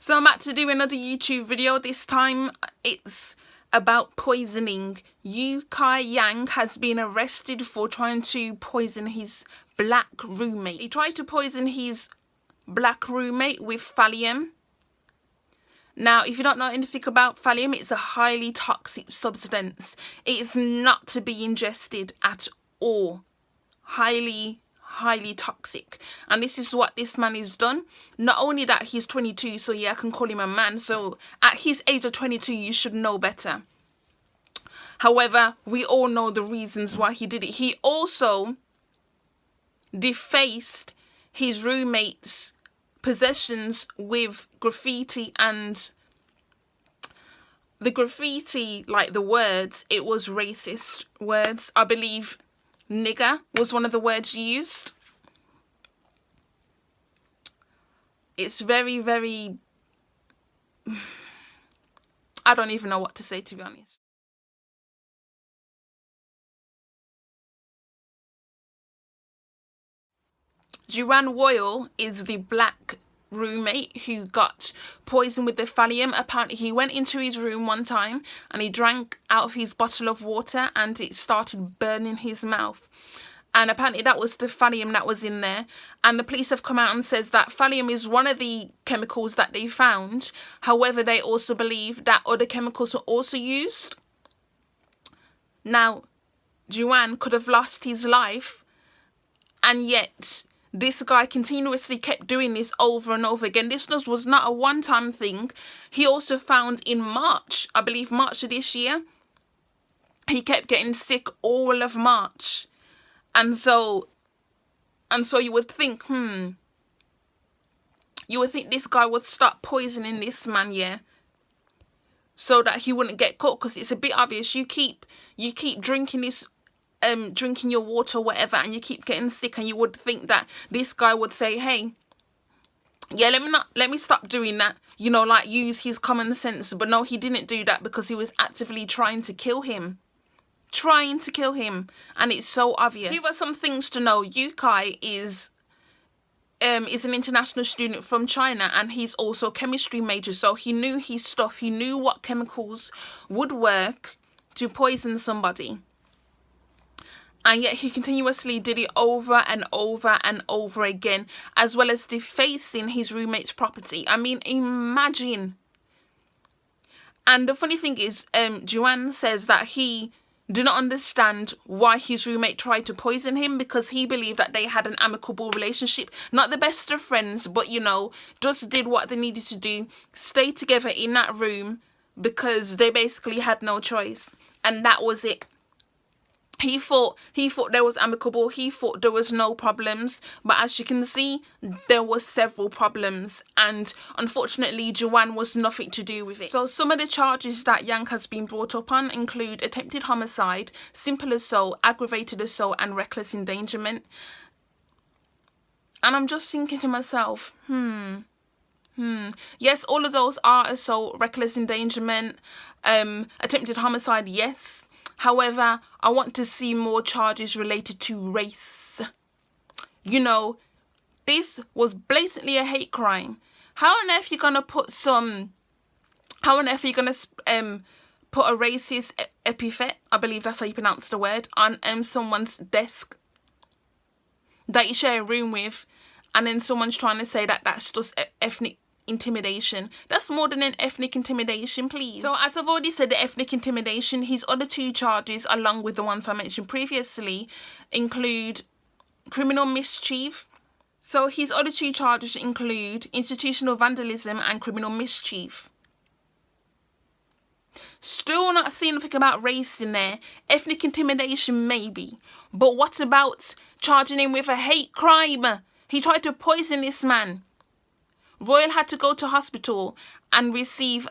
So I'm about to do another YouTube video. This time it's about poisoning. Yukai Yang has been arrested for trying to poison his black roommate. He tried to poison his black roommate with thallium. Now, if you don't know anything about thallium, it's a highly toxic substance. It is not to be ingested at all. Highly toxic. And this is what this man has done. Not only that, he's 22, so yeah, I can call him a man. So at his age of 22, you should know better. However, we all know the reasons why he did it. He also defaced his roommate's possessions with graffiti, and the graffiti, like the words, it was racist words. I believe nigger was one of the words used. It's very I don't even know what to say, to be honest. Juwan is the black roommate who got poisoned with the thallium. Apparently he went into his room one time and he drank out of his bottle of water and it started burning his mouth, and apparently that was the thallium that was in there. And the police have come out and says that thallium is one of the chemicals that they found. However, they also believe that other chemicals were also used. Now, Juwan could have lost his life, and yet this guy continuously kept doing this over and over again. This was not a one-time thing. He also found in March, I believe March of this year, he kept getting sick all of March. And so you would think, you would think this guy would stop poisoning this man, yeah, so that he wouldn't get caught, because it's a bit obvious. You keep drinking this, drinking your water or whatever, and you keep getting sick, and you would think that this guy would say, hey, yeah, let me stop doing that, you know, like use his common sense. But no, he didn't do that, because he was actively trying to kill him. And it's so obvious. Here are some things to know. Yukai is an international student from China, and he's also a chemistry major, so he knew his stuff. He knew what chemicals would work to poison somebody. And yet he continuously did it over and over and over again, as well as defacing his roommate's property. I mean, imagine. And the funny thing is, Juwan says that he did not understand why his roommate tried to poison him, because he believed that they had an amicable relationship. Not the best of friends, but, you know, just did what they needed to do. Stay together in that room because they basically had no choice. And that was it. He thought there was amicable. He thought there was no problems. But as you can see, there were several problems. And unfortunately, Juwan was nothing to do with it. So some of the charges that Yang has been brought up on include attempted homicide, simple assault, aggravated assault, and reckless endangerment. And I'm just thinking to myself, yes, all of those are assault, reckless endangerment, attempted homicide, yes. However, I want to see more charges related to race. You know, this was blatantly a hate crime. How on earth are you gonna put how on earth are you gonna put a racist epithet, I believe that's how you pronounce the word, on someone's desk that you share a room with, and then someone's trying to say that that's just ethnic intimidation? That's more than an ethnic intimidation, please. So as I've already said, the ethnic intimidation, his other two charges, along with the ones I mentioned previously, include criminal mischief. So his other two charges include institutional vandalism and criminal mischief. Still not seeing anything about race in there. Ethnic intimidation, maybe. But what about charging him with a hate crime? He tried to poison this man. Royal had to go to hospital and receive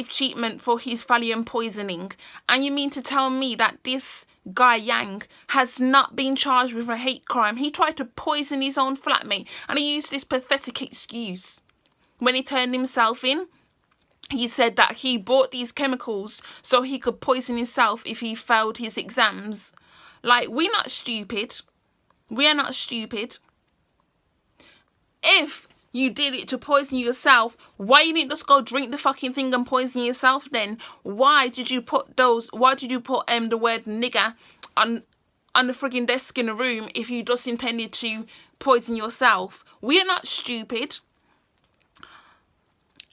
treatment for his thallium poisoning. And you mean to tell me that this guy Yang has not been charged with a hate crime? He tried to poison his own flatmate, and he used this pathetic excuse. When he turned himself in, he said that he bought these chemicals so he could poison himself if he failed his exams. Like, we're not stupid. We are not stupid. If you did it to poison yourself, why you didn't just go drink the fucking thing and poison yourself then? Why did you put the word nigger on the frigging desk in the room if you just intended to poison yourself? We're not stupid.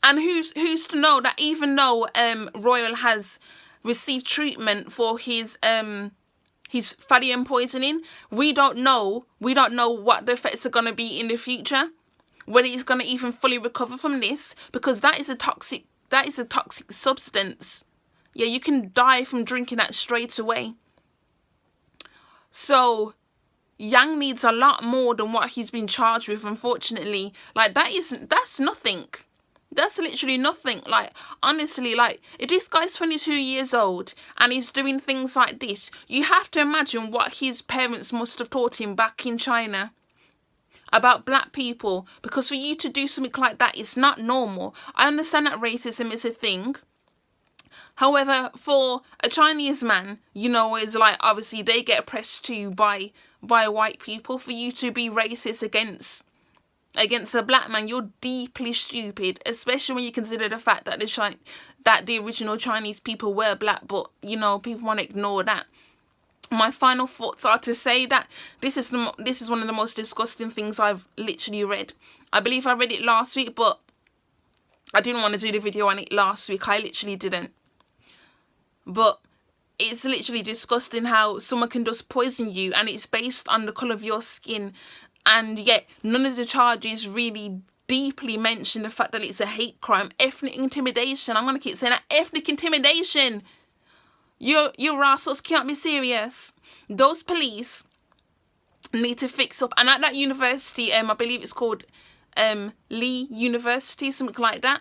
And who's to know that even though Royal has received treatment for his thallium poisoning, we don't know what the effects are going to be in the future, whether he's going to even fully recover from this, because that is a toxic substance. Yeah, you can die from drinking that straight away. So Yang needs a lot more than what he's been charged with, unfortunately. Like, that's nothing. That's literally nothing. Like, honestly, like, if this guy's 22 years old and he's doing things like this, you have to imagine what his parents must have taught him back in China about black people. Because for you to do something like that, it's not normal. I understand that racism is a thing. However, for a Chinese man, you know, it's like, obviously they get oppressed too by white people. For you to be racist against a black man, you're deeply stupid, especially when you consider the fact that the original Chinese people were black. But, you know, people want to ignore that. My final thoughts are to say that this is one of the most disgusting things I've literally read. I believe I read it last week, but I didn't want to do the video on it last week. I literally didn't. But it's literally disgusting how someone can just poison you, and it's based on the colour of your skin. And yet, none of the charges really deeply mention the fact that it's a hate crime. Ethnic intimidation. I'm going to keep saying that. Ethnic intimidation. You assholes can't be serious. Those police need to fix up. And at that university, I believe it's called Lee University, something like that.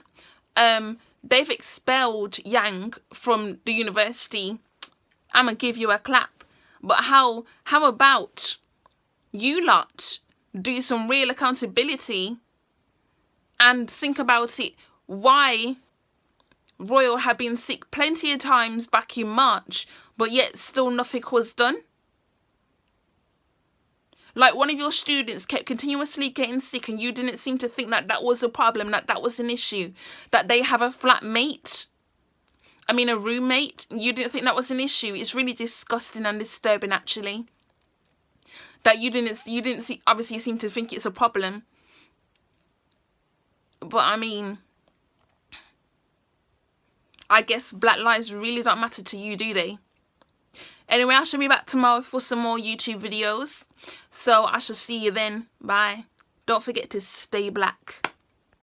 They've expelled Yang from the university. I'm going to give you a clap. But how about you lot do some real accountability and think about it? Why Royal had been sick plenty of times back in March, but yet still nothing was done. Like, one of your students kept continuously getting sick and you didn't seem to think that was a problem, that was an issue, that they have a flatmate. I mean, a roommate. You didn't think that was an issue. It's really disgusting and disturbing, actually. That you didn't see, obviously you seem to think it's a problem. But I mean, I guess black lives really don't matter to you, do they? Anyway, I shall be back tomorrow for some more YouTube videos. So I shall see you then. Bye. Don't forget to stay black.